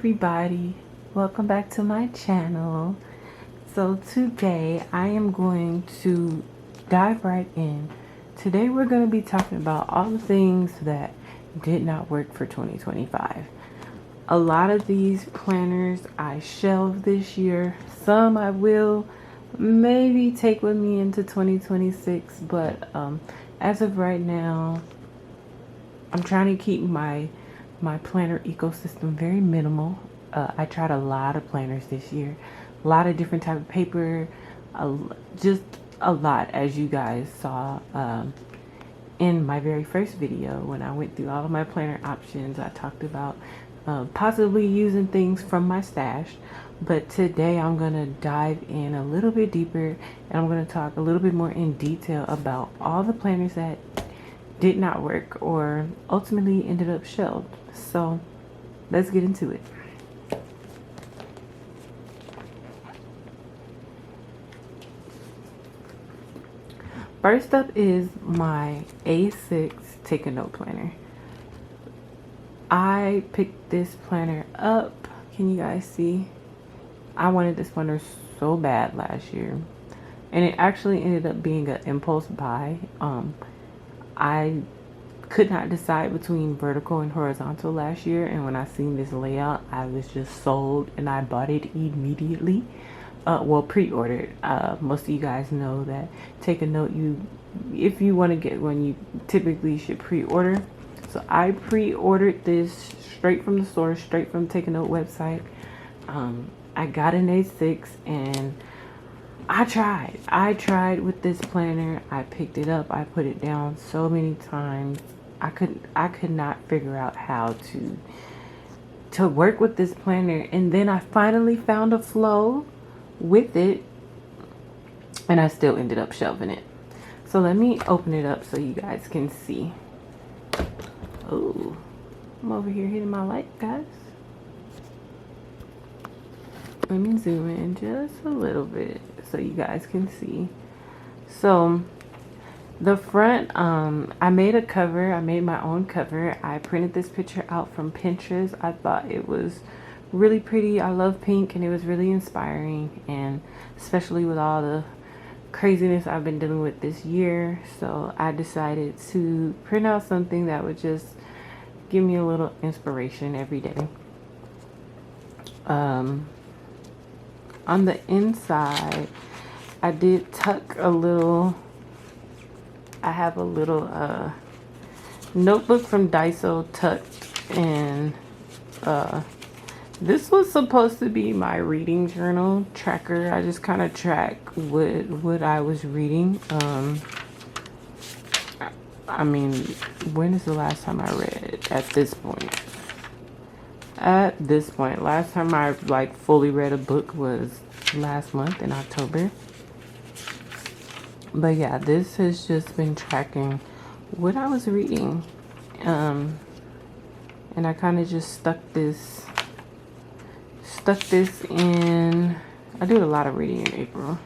everybody, welcome back to my channel. So today I am going to dive right in. Today we're going to be talking about all the things that did not work for 2025. A lot of these planners I shelved this year. Some I will maybe take with me into 2026, but as of right now I'm trying to keep my planner ecosystem very minimal. I tried a lot of planners this year, a lot of different type of paper, just a lot, as you guys saw in my very first video when I went through all of my planner options. I talked about possibly using things from my stash, but today I'm gonna dive in a little bit deeper and I'm gonna talk a little bit more in detail about all the planners that did not work or ultimately ended up shelved. So let's get into it. First up is my A6 Take a Note planner. I picked this planner up. Can you guys see? I wanted this planner so bad last year, and it actually ended up being an impulse buy. I could not decide between vertical and horizontal last year, and when I seen this layout I was just sold and I bought it immediately. Well, pre-ordered. Most of you guys know that Take a Note, if you want to get one, you typically should pre-order. So I pre-ordered this straight from the source, straight from Take a Note website. I got an A6 and I tried with this planner. I picked it up, I put it down so many times. I could not figure out how to work with this planner, and then I finally found a flow with it, and I still ended up shelving it. So let me open it up so you guys can see. Oh, I'm over here hitting my light, guys. Let me zoom in just a little bit so you guys can see. So the front, I made a cover. I made my own cover. I printed this picture out from Pinterest. I thought it was really pretty. I love pink and it was really inspiring, and especially with all the craziness I've been dealing with this year. So I decided to print out something that would just give me a little inspiration every day. On the inside, I did tuck a little, I have a little notebook from Daiso tucked in. This was supposed to be my reading journal tracker. I just kind of track what I was reading. I mean, when is the last time I read at this point? Last time I fully read a book was last month in October. But yeah, this has just been tracking what I was reading. And I kind of just stuck this in. I do a lot of reading in April.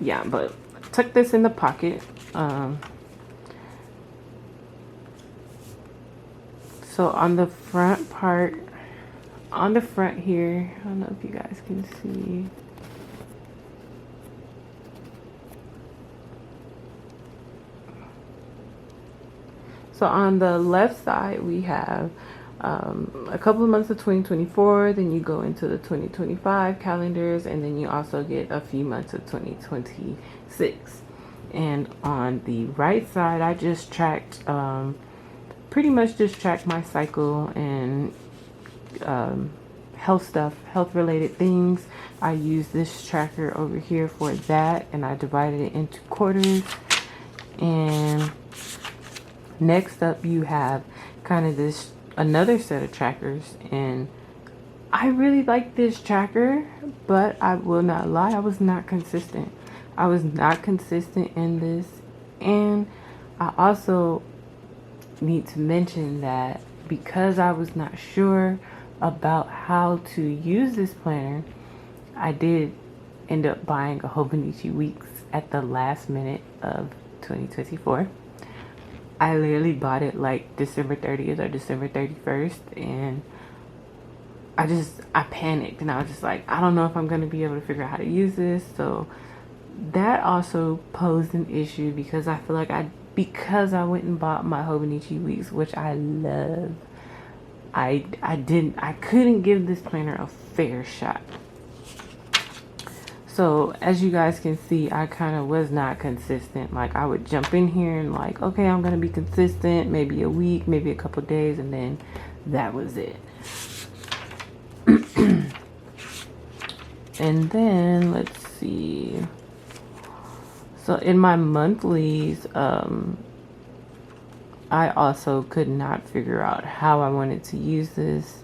Yeah, but tuck this in the pocket. So on the front part, on the front here, I don't know if you guys can see. So on the left side, we have a couple of months of 2024, then you go into the 2025 calendars, and then you also get a few months of 2026. And on the right side, I just tracked, pretty much just tracked my cycle and health stuff, health related things. I use this tracker over here for that, and I divided it into quarters. And next up, you have kind of this another set of trackers, and I really like this tracker, but I will not lie, I was not consistent. I was not consistent in this, and I also need to mention that because I was not sure about how to use this planner, I did end up buying a Hobonichi Weeks at the last minute of 2024. I literally bought it like December 30th or December 31st, and I panicked, and I was just like, I don't know if I'm going to be able to figure out how to use this. So that also posed an issue, because I feel like because I went and bought my Hobonichi Weeks, which I love, I couldn't give this planner a fair shot. So as you guys can see, I kind of was not consistent. Like, I would jump in here and like, okay, I'm going to be consistent, maybe a week, maybe a couple days, and then that was it. And then let's see. So in my monthlies, I also could not figure out how I wanted to use this.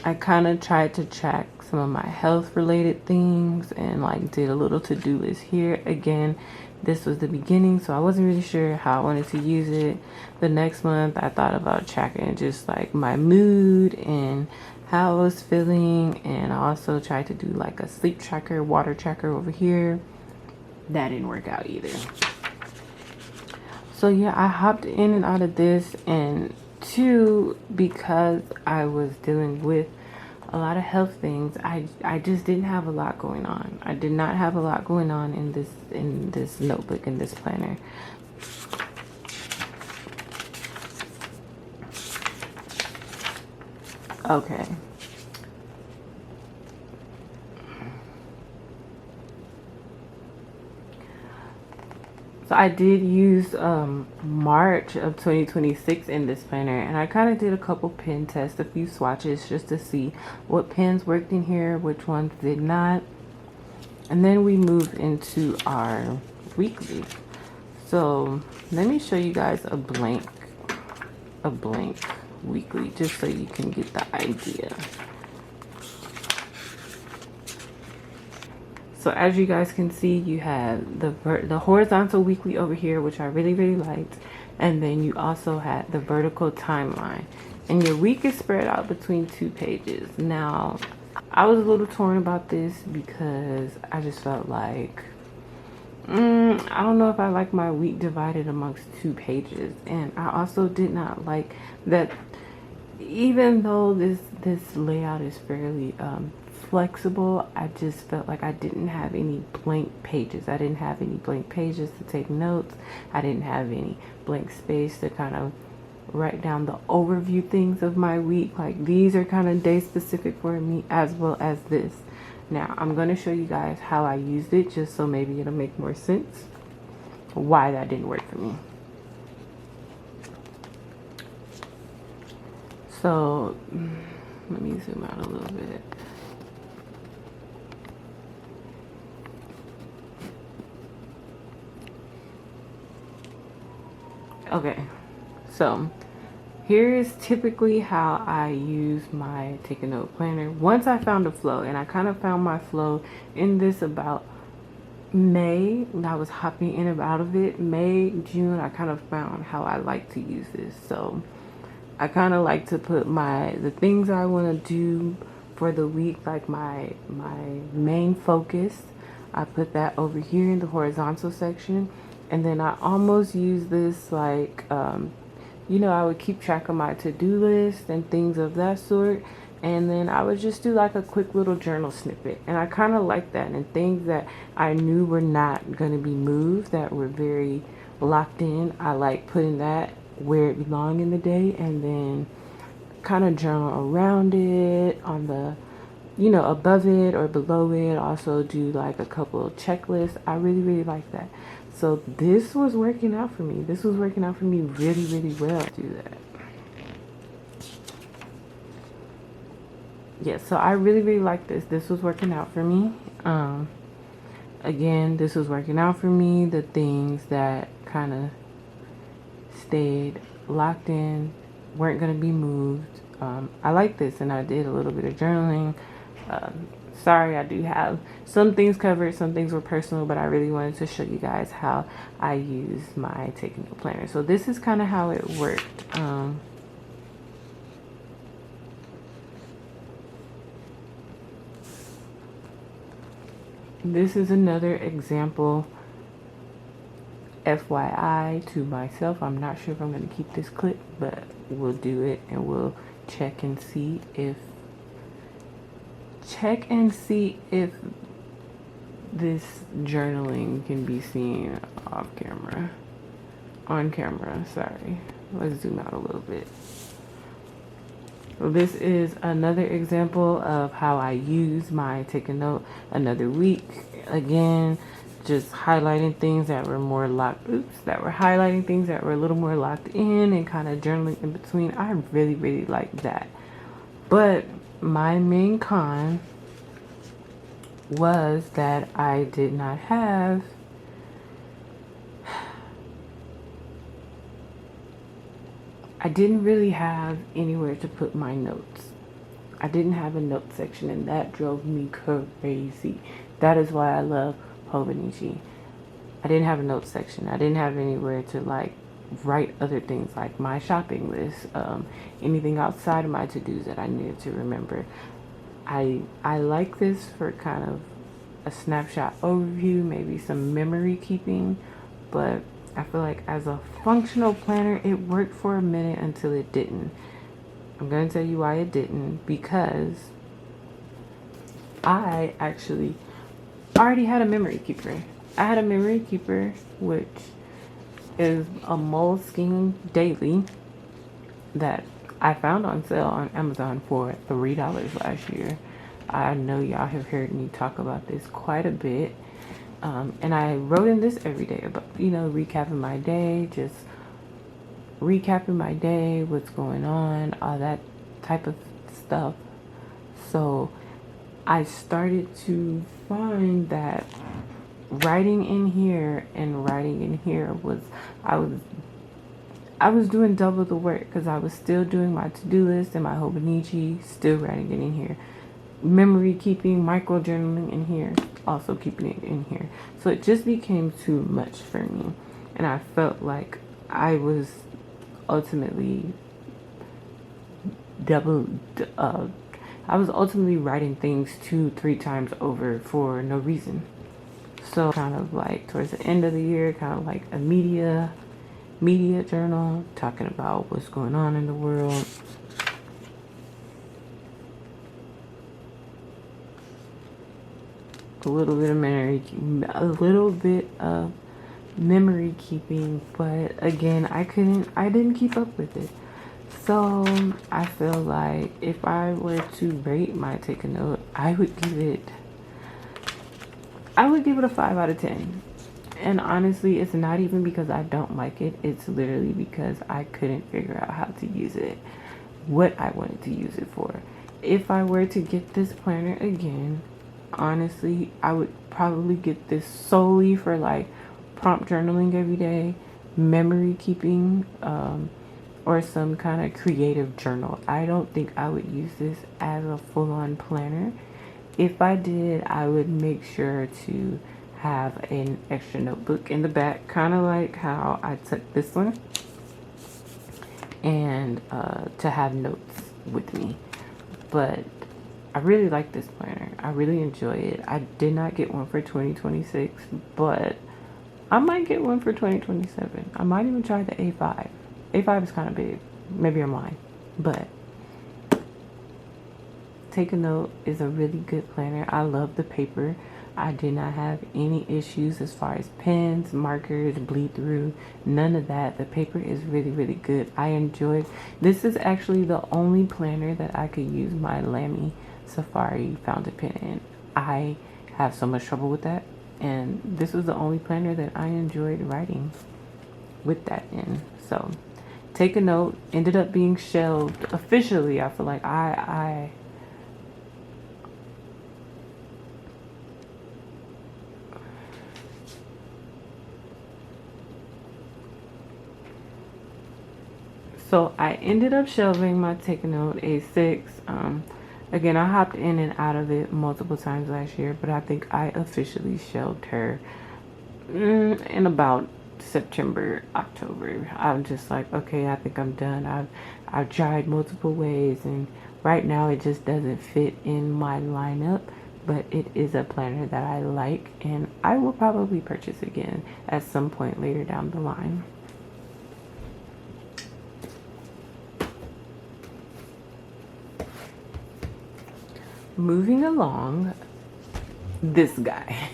I kind of tried to track some of my health related things and like did a little to-do list here. Again, this was the beginning, so I wasn't really sure how I wanted to use it. The next month I thought about tracking just like my mood and how I was feeling, and I also tried to do like a sleep tracker, water tracker over here. That didn't work out either. So yeah, I hopped in and out of this, and two, because I was dealing with a lot of health things, I just didn't have a lot going on. I did not have a lot going on in this notebook, in this planner. Okay. So I did use March of 2026 in this planner, and I kind of did a couple pen tests, a few swatches, just to see what pens worked in here, which ones did not. And then we moved into our weekly. So let me show you guys a blank weekly, just so you can get the idea. So as you guys can see, you have the horizontal weekly over here, which I really liked, and then you also had the vertical timeline, and your week is spread out between 2 pages. Now, I was a little torn about this because I just felt like I don't know if I like my week divided amongst 2 pages, and I also did not like that. Even though this layout is fairly flexible, I just felt like I didn't have any blank pages. I didn't have any blank pages to take notes. I didn't have any blank space to kind of write down the overview things of my week. Like, these are kind of day specific for me, as well as this. Now I'm going to show you guys how I used it, just so maybe it'll make more sense why that didn't work for me. So let me zoom out a little bit. Okay, so here is typically how I use my take a note planner. Once I found a flow, and I kind of found my flow in this about May, and I was hopping in and out of it. May, June, I kind of found how I like to use this. So I kind of like to put the things I want to do for the week, like my main focus. I put that over here in the horizontal section, and then I almost use this like you know, I would keep track of my to-do list and things of that sort, and then I would just do like a quick little journal snippet. And I kind of like that, and things that I knew were not going to be moved, that were very locked in, I like putting that where it belonged in the day, and then kind of journal around it, on the, you know, above it or below it. Also do like a couple of checklists. I really like that. So this was working out for me. This was working out for me really well to do that. Yeah, so I really like this. This was working out for me. Again, this was working out for me. The things that kind of stayed locked in, weren't going to be moved. I like this, and I did a little bit of journaling. Sorry, I do have some things covered, some things were personal, but I really wanted to show you guys how I use my take a note planner. So this is kind of how it worked. This is another example, FYI to myself. I'm not sure if I'm going to keep this clip, but we'll do it, and we'll check and see if this journaling can be seen off camera. On camera, sorry. Let's zoom out a little bit. So this is another example of how I use my take a note another week. Again, just highlighting things that were more locked, highlighting things that were a little more locked in and kind of journaling in between. I really, really like that. But my main con was that I did not have I didn't really have anywhere to put my notes. I didn't have a note section, and that drove me crazy. That is why I love Hobonichi. I didn't have a note section. I didn't have anywhere to like write other things like my shopping list, anything outside of my to-dos that I needed to remember. I like this for kind of a snapshot overview, maybe some memory keeping, but I feel like as a functional planner, it worked for a minute until it didn't. I'm going to tell you why it didn't, because I actually already had a memory keeper. I had a memory keeper, which is a Moleskine daily that I found on sale on Amazon for $3 last year. I know y'all have heard me talk about this quite a bit. And I wrote in this every day about, recapping my day, just recapping my day, what's going on, all that type of stuff. So I started to find that writing in here and writing in here was, I was doing double the work because I was still doing my to-do list and my Hobonichi, still writing it in here. Memory keeping, micro journaling in here, also keeping it in here. So it just became too much for me. And I felt like I was ultimately writing things 2-3 times over for no reason. So kind of like towards the end of the year, kind of like a media journal, talking about what's going on in the world. A little bit of memory keeping, but again, I didn't keep up with it. So I feel like if I were to rate my take a note, I would give it a 5 out of 10. And honestly, it's not even because I don't like it. It's literally because I couldn't figure out how to use it, what I wanted to use it for. If I were to get this planner again, honestly, I would probably get this solely for like prompt journaling every day, memory keeping, or some kind of creative journal. I don't think I would use this as a full-on planner. If I did, I would make sure to have an extra notebook in the back, kind of like how I took this one, and to have notes with me. But I really like this planner. I really enjoy it. I did not get one for 2026, but I might get one for 2027. I might even try the A5. A5 is kind of big. Maybe I'm lying. But Take a Note is a really good planner. I love the paper. I did not have any issues as far as pens, markers, bleed through, none of that. The paper is really, really good. I enjoyed. This is actually the only planner that I could use my Lamy Safari fountain pen in. I have so much trouble with that, and this was the only planner that I enjoyed writing with that in. So Take a Note ended up being shelved officially. I feel like So I ended up shelving my Take a Note A6. Again, I hopped in and out of it multiple times last year, but I think I officially shelved her in about September, October. I'm just like, okay, I think I'm done. I've tried multiple ways, and right now it just doesn't fit in my lineup, but it is a planner that I like, and I will probably purchase again at some point later down the line. moving along, this guy.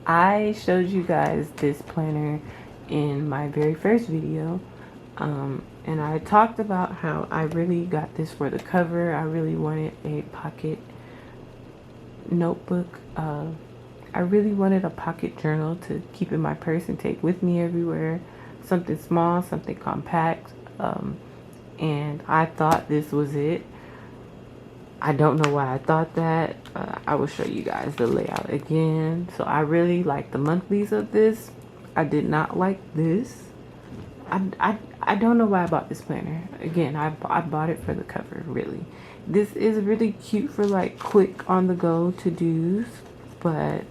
I showed you guys this planner in my very first video, and I talked about how I really got this for the cover. I really wanted a pocket notebook. I really wanted a pocket journal to keep in my purse and take with me everywhere. Something small, something compact, and I thought this was it. I don't know why I thought that. I will show you guys the layout again. So I really like the monthlies of this. I did not like this. I don't know why I bought this planner. Again, I bought it for the cover, really. This is really cute for like quick on the go to-dos, but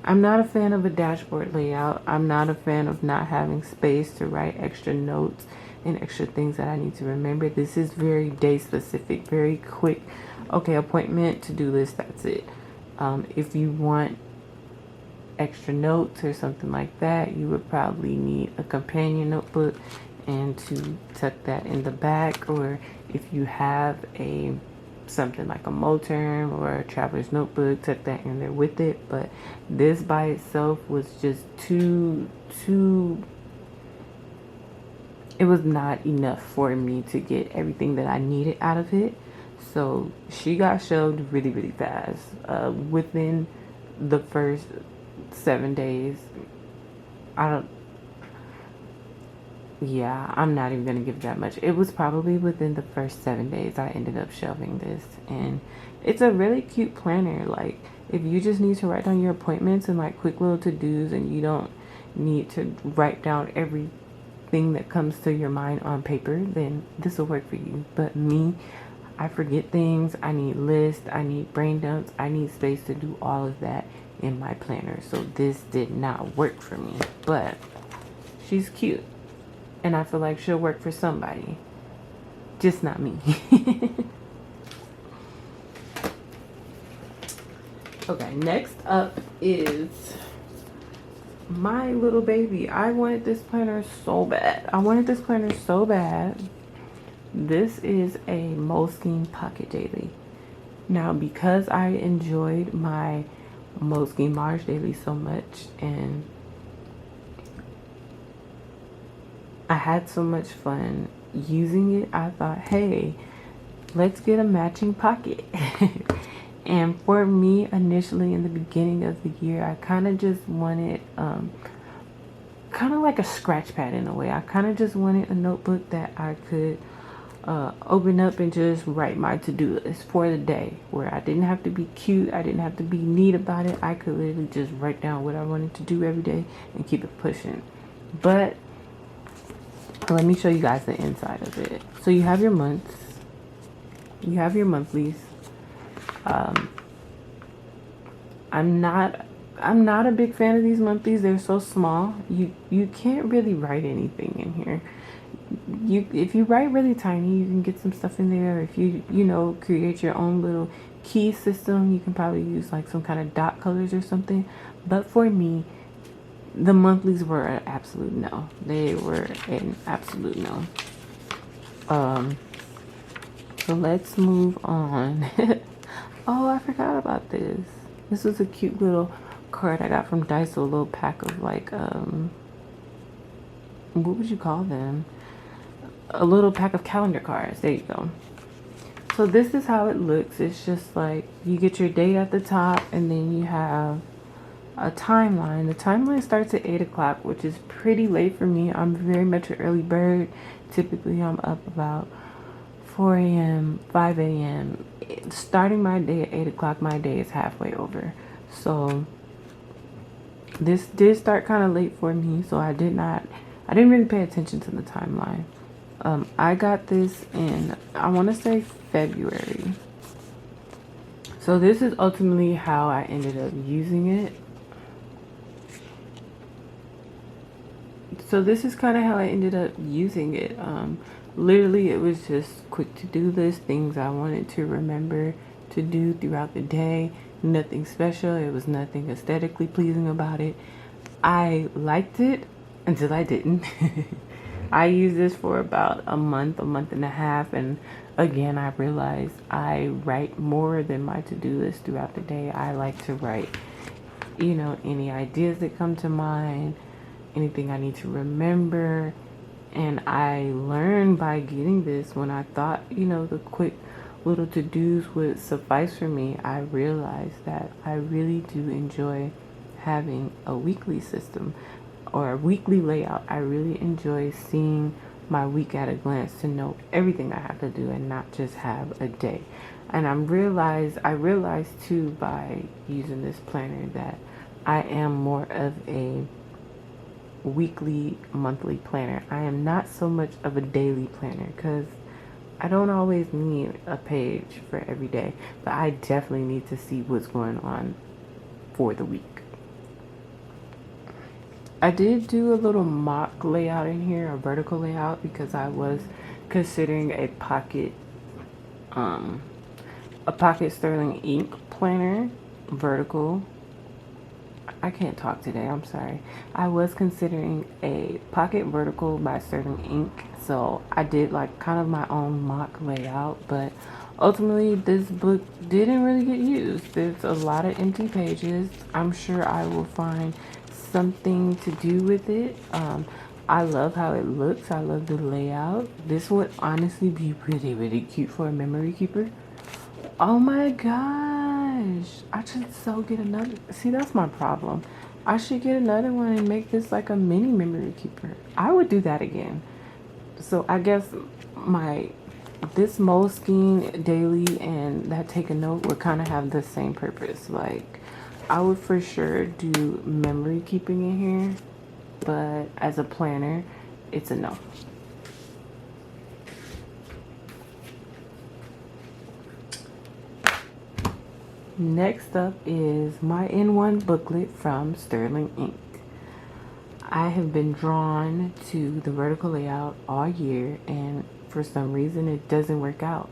I'm not a fan of a dashboard layout. I'm not a fan of not having space to write extra notes and extra things that I need to remember. This is very day specific, very quick. Okay, appointment, to-do list, that's it. If you want extra notes or something like that, you would probably need a companion notebook and to tuck that in the back, or if you have a something like a Moterm or a traveler's notebook, tuck that in there with it. But this by itself was just too it was not enough for me to get everything that I needed out of it. So she got shelved really fast. Within the first 7 days, I'm not even gonna give that much. It was probably within the first 7 days I ended up shelving this. And it's a really cute planner. Like, if you just need to write down your appointments and like quick little to-dos, and you don't need to write down everything that comes to your mind on paper, then this will work for you. But me, I forget things. I need lists, I need brain dumps, I need space to do all of that in my planner. So this did not work for me, but she's cute. And I feel like she'll work for somebody. Just not me. Okay, next up is my little baby. I wanted this planner so bad. This is a Moleskine Pocket Daily. Now, because I enjoyed my Moleskine Mars Daily so much, and I had so much fun using it, I thought, hey, let's get a matching pocket. And for me, initially in the beginning of the year, I kind of just wanted kind of like a scratch pad in a way. I kind of just wanted a notebook that I could open up and just write my to-do list for the day, where I didn't have to be cute, I didn't have to be neat about it. I could literally just write down what I wanted to do every day and keep it pushing. But let me show you guys the inside of it. So you have your months, you have your monthlies. I'm not a big fan of these monthlies. They're so small. You can't really write anything in here. If you write really tiny, you can get some stuff in there. If you create your own little key system, you can probably use like some kind of dot colors or something. But for me, the monthlies were an absolute no. They were an absolute no. So let's move on. Oh, I forgot about this. This was a cute little card I got from Daiso. A little pack of like, what would you call them? A little pack of calendar cards. There you go. So this is how it looks. It's just like you get your day at the top, and then you have a timeline. The timeline starts at 8 o'clock, which is pretty late for me. I'm very much an early bird. Typically, I'm up about 4 a.m., 5 a.m. Starting my day at 8 o'clock, my day is halfway over. So this did start kind of late for me, so I didn't really pay attention to the timeline. I got this in, I want to say February. So this is ultimately how I ended up using it. So this is kind of how I ended up using it. Literally, it was just quick to-do list, things I wanted to remember to do throughout the day. Nothing special. It was nothing aesthetically pleasing about it. I liked it until I didn't. I used this for about a month and a half, and Again, I realize I write more than my to-do list throughout the day. I like to write, you know, any ideas that come to mind, anything I need to remember. And I learned by getting this when I thought, you know, the quick little to-dos would suffice for me. I realized that I really do enjoy having a weekly system or a weekly layout. I really enjoy seeing my week at a glance to know everything I have to do and not just have a day. And I realized too by using this planner that I am more of a weekly, monthly planner. I am not so much of a daily planner because I don't always need a page for every day, but I definitely need to see what's going on for the week. I did do a little mock layout in here, a vertical layout, because I was considering a pocket sterling ink planner, vertical. I can't talk today, I'm sorry. I was considering a pocket vertical by Sterling Ink, so I did like kind of my own mock layout, but ultimately this book didn't really get used. There's a lot of empty pages. I'm sure I will find something to do with it. I love how it looks. I love the layout. This would honestly be really, really cute for a memory keeper. Oh my gosh, I should so get another. See, that's my problem. I should get another one and make this like a mini memory keeper. I would do that again. So I guess this Moleskine daily and that take a note would kind of have the same purpose. Like, I would for sure do memory keeping in here, but as a planner, it's a no. Next up is my N1 booklet from Sterling Ink. I have been drawn to the vertical layout all year, and for some reason it doesn't work out.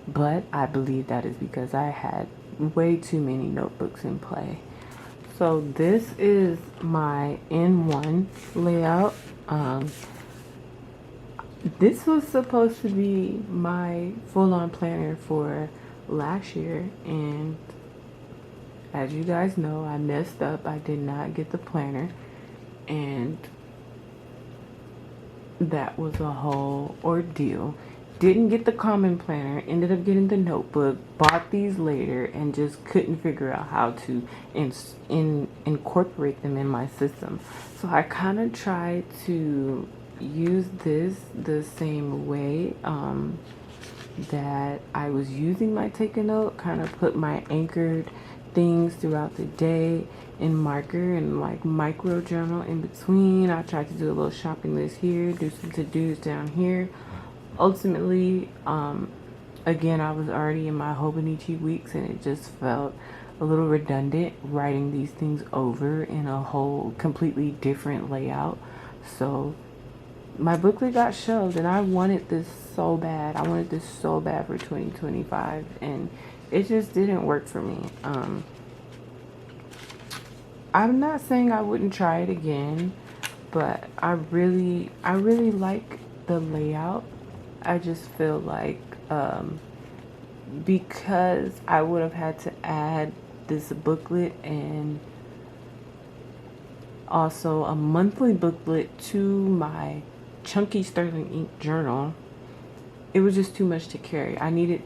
But I believe that is because I had way too many notebooks in play. So this is my N1 layout. This was supposed to be my full-on planner for last year, and as you guys know, I messed up. I did not get the planner, and that was a whole ordeal. Didn't get the common planner, ended up getting the notebook, bought these later, and just couldn't figure out how to incorporate them in my system. So I kind of tried to use this the same way that I was using my take a note, kind of put my anchored things throughout the day in marker and like micro journal in between. I tried to do a little shopping list here, do some to-dos down here. Ultimately, again, I was already in my Hobonichi weeks and it just felt a little redundant writing these things over in a whole completely different layout. So my booklet got shelved, and I wanted this so bad. I wanted this so bad for 2025, and it just didn't work for me. I'm not saying I wouldn't try it again, but I really like the layout. I just feel like because I would have had to add this booklet and also a monthly booklet to my chunky Sterling Ink journal, it was just too much to carry.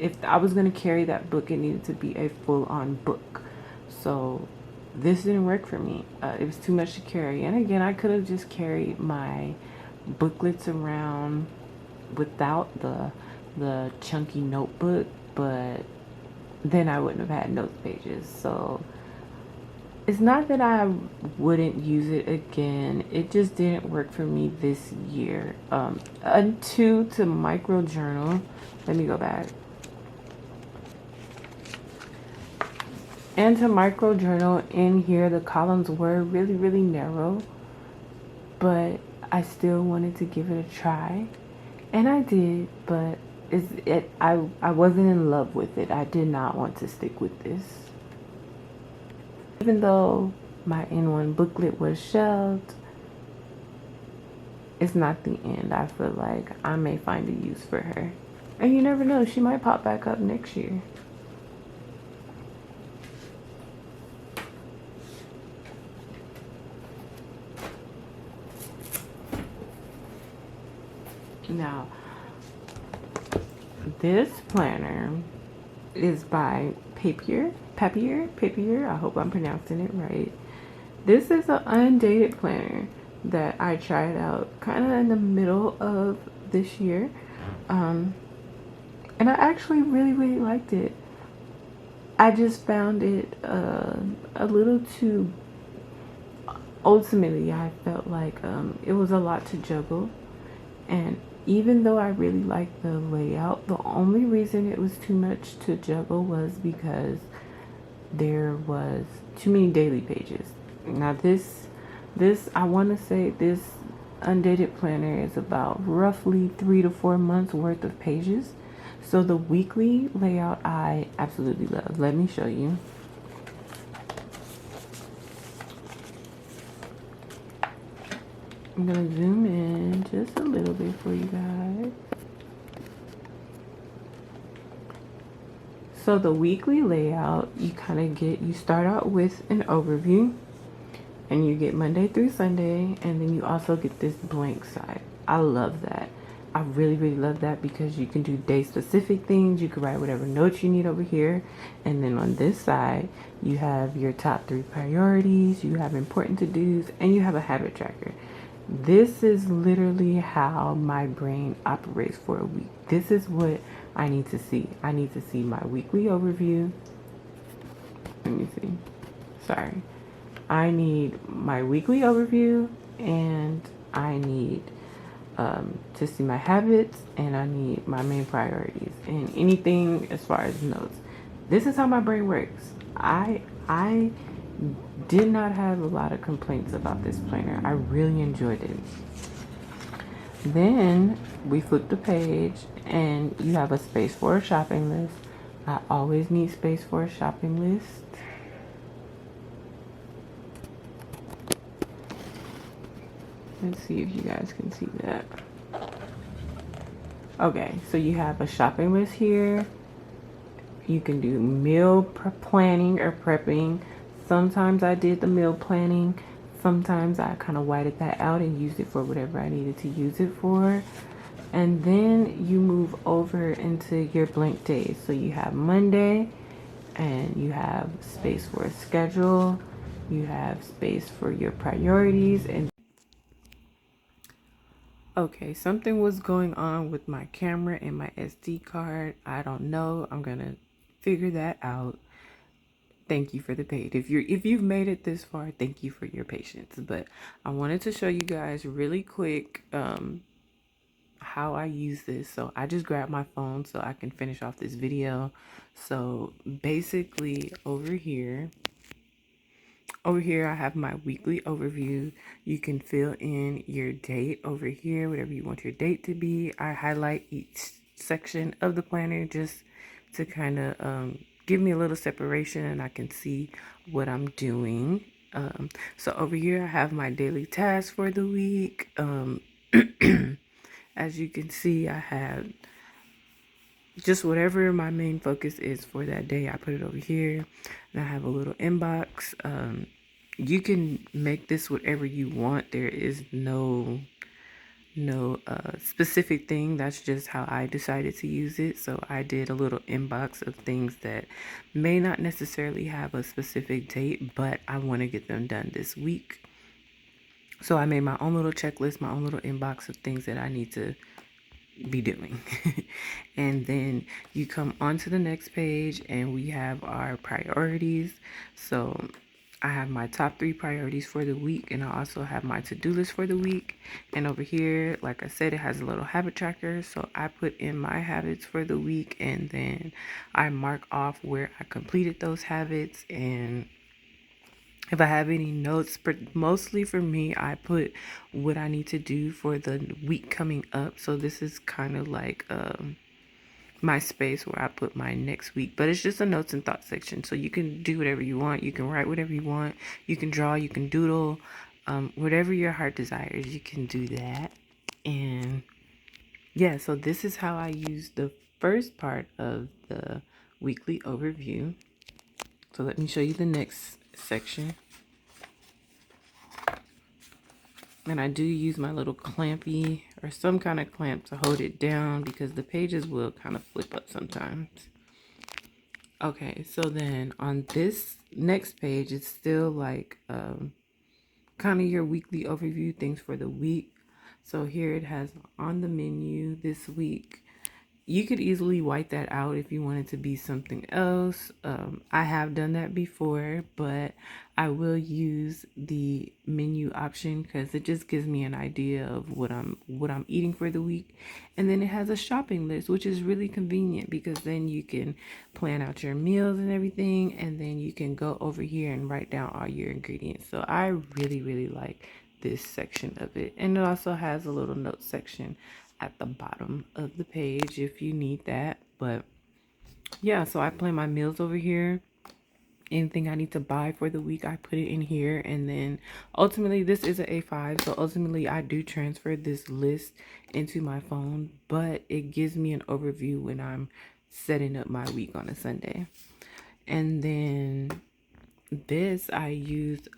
If I was going to carry that book, it needed to be a full-on book. So this didn't work for me. It was too much to carry. And again, I could have just carried my booklets around without the chunky notebook, but then I wouldn't have had notes pages. So it's not that I wouldn't use it again. It just didn't work for me this year. To micro journal. Let me go back. And to micro journal, in here the columns were really, really narrow, but I still wanted to give it a try, and I did. But I wasn't in love with it. I did not want to stick with this. Even though my N1 booklet was shelved, it's not the end. I feel like I may find a use for her. And you never know, she might pop back up next year. Now, this planner is by Papier. I hope I'm pronouncing it right. This is an undated planner that I tried out kind of in the middle of this year. And I actually really liked it. I just found it a little too, ultimately, I felt like it was a lot to juggle. And even though I really liked the layout, the only reason it was too much to juggle was because there was too many daily pages. Now I want to say this undated planner is about roughly 3 to 4 months worth of pages. So the weekly layout I absolutely love. Let me show you. I'm gonna zoom in just a little bit for you guys. So the weekly layout, you start out with an overview, and you get Monday through Sunday, and then you also get this blank side. I love that. I really love that because you can do day specific things. You can write whatever notes you need over here. And then on this side, you have your top 3 priorities, you have important to-dos, and you have a habit tracker. This is literally how my brain operates for a week. This is what I need to see. I need to see my weekly overview. Let me see. Sorry. I need my weekly overview, and I need to see my habits, and I need my main priorities and anything as far as notes. This is how my brain works. I did not have a lot of complaints about this planner. I really enjoyed it. Then we flip the page, and you have a space for a shopping list. I always need space for a shopping list. Let's see if you guys can see that. Okay, so you have a shopping list here. You can do meal planning or prepping. Sometimes I did the meal planning. Sometimes I kind of whited that out and used it for whatever I needed to use it for. And then you move over into your blank days. So you have Monday, and you have space for a schedule. You have space for your priorities. And okay, something was going on with my camera and my SD card. I don't know. I'm gonna figure that out. Thank you for the page. If you've made it this far, thank you for your patience. But I wanted to show you guys really quick how I use this. So I just grabbed my phone so I can finish off this video. So basically over here, I have my weekly overview. You can fill in your date over here, whatever you want your date to be. I highlight each section of the planner just to kind of give me a little separation, and I can see what I'm doing. So over here, I have my daily tasks for the week. As you can see, I have just whatever my main focus is for that day. I put it over here, and I have a little inbox. You can make this whatever you want. There is no specific thing. That's just how I decided to use it. So I did a little inbox of things that may not necessarily have a specific date, but I want to get them done this week. So I made my own little checklist, my own little inbox of things that I need to be doing. And then you come onto the next page, and we have our priorities. So I have my top 3 priorities for the week, and I also have my to-do list for the week. And over here, like I said, it has a little habit tracker. So I put in my habits for the week, and then I mark off where I completed those habits. And if I have any notes, but mostly for me, I put what I need to do for the week coming up. So this is kind of like my space where I put my next week, but it's just a notes and thoughts section. So you can do whatever you want. You can write whatever you want. You can draw, you can doodle, whatever your heart desires, you can do that. And yeah, so this is how I use the first part of the weekly overview. So let me show you the next section. And I do use my little clampy or some kind of clamp to hold it down because the pages will kind of flip up sometimes. Okay, so then on this next page, it's still like kind of your weekly overview, things for the week. So here it has on the menu this week. You could easily white that out if you want it to be something else. I have done that before, but I will use the menu option because it just gives me an idea of what I'm eating for the week. And then it has a shopping list, which is really convenient because then you can plan out your meals and everything, and then you can go over here and write down all your ingredients. So I really like this section of it. And it also has a little note section at the bottom of the page if you need that. But yeah, so I plan my meals over here. Anything I need to buy for the week, I put it in here. And then ultimately, this is an A5. So ultimately, I do transfer this list into my phone, but it gives me an overview when I'm setting up my week on a Sunday. And then this I used,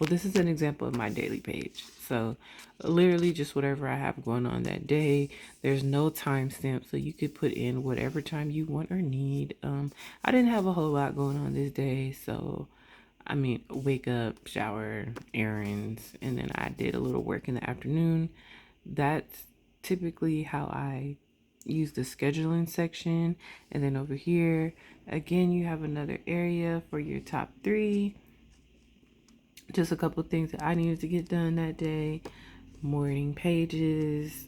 well, this is an example of my daily page. So literally just whatever I have going on that day. There's no timestamp, so you could put in whatever time you want or need. I didn't have a whole lot going on this day, so I mean, wake up, shower, errands, and then I did a little work in the afternoon. That's typically how I use the scheduling section. And then over here, again, you have another area for your top 3. Just a couple things that I needed to get done that day. Morning pages,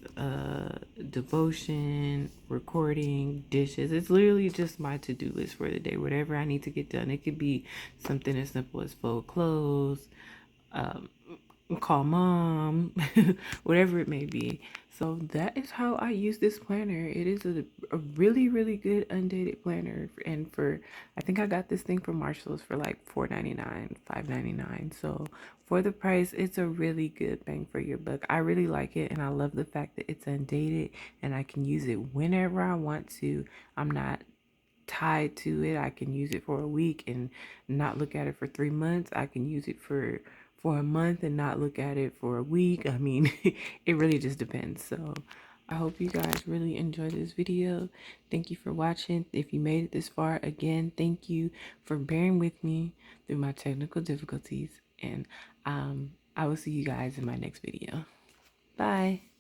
devotion, recording, dishes. It's literally just my to-do list for the day. Whatever I need to get done. It could be something as simple as fold clothes, um, call mom, whatever it may be. So that is how I use this planner. It is a really good undated planner. And for, I think I got this thing from Marshall's for like $4.99, $5.99. So for the price, it's a really good bang for your buck. I really like it, and I love the fact that it's undated and I can use it whenever I want to. I'm not tied to it. I can use it for a week and not look at it for 3 months. I can use it for a month and not look at it for a week. I mean, it really just depends. So I hope you guys really enjoyed this video. Thank you for watching. If you made it this far, again, thank you for bearing with me through my technical difficulties. And I will see you guys in my next video. Bye.